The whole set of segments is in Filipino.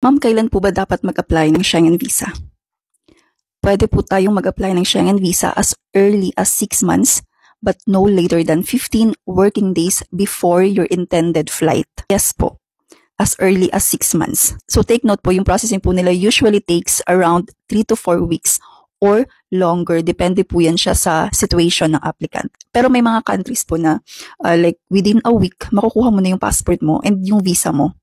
Ma'am, kailan po ba dapat mag-apply ng Schengen Visa? Pwede po tayong mag-apply ng Schengen Visa as early as 6 months but no later than 15 working days before your intended flight. Yes po, as early as 6 months. So take note po, yung processing po nila usually takes around 3 to 4 weeks or longer. Depende po yan siya sa situation ng applicant. Pero may mga countries po na like within a week, makukuha mo na yung passport mo and yung visa mo.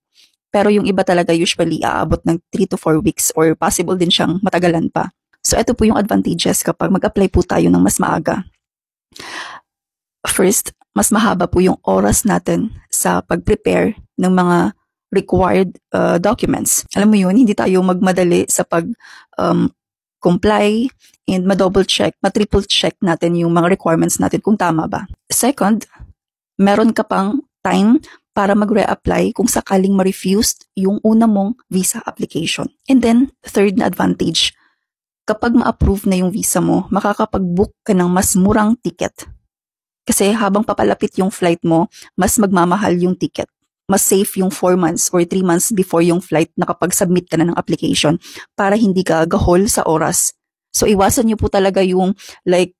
Pero yung iba talaga usually aabot ng 3 to 4 weeks or possible din siyang matagalan pa. So ito po yung advantages kapag mag-apply po tayo ng mas maaga. First, mas mahaba po yung oras natin sa pag-prepare ng mga required documents. Alam mo yun, hindi tayo magmadali sa pag-comply and ma-double check, ma-triple check natin yung mga requirements natin kung tama ba. Second, meron ka pang time para mag-reapply kung sakaling ma-refused yung una mong visa application. And then, third na advantage, kapag ma-approve na yung visa mo, makakapag-book ka ng mas murang ticket. Kasi habang papalapit yung flight mo, mas magmamahal yung ticket. Mas safe yung 4 months or 3 months before yung flight na kapag submit ka na ng application para hindi ka gahol sa oras. So iwasan nyo po talaga yung like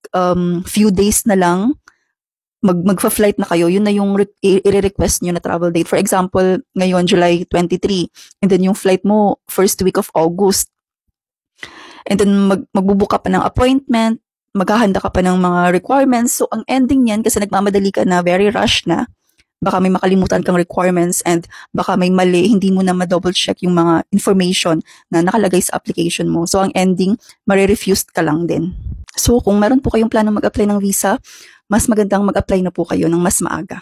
few days na lang magfa-flight na kayo, yun na yung i-request nyo na travel date. For example, ngayon July 23 and then yung flight mo first week of August. And then magbubook ka pa ng appointment, maghahanda ka pa ng mga requirements. So ang ending niyan, kasi nagmamadali ka na, very rush na, baka may makalimutan kang requirements and baka may mali, hindi mo na ma-double check yung mga information na nakalagay sa application mo. So ang ending, ma-refused ka lang din. So kung meron po kayong plano mag-apply ng visa, mas magandang mag-apply na po kayo ng mas maaga.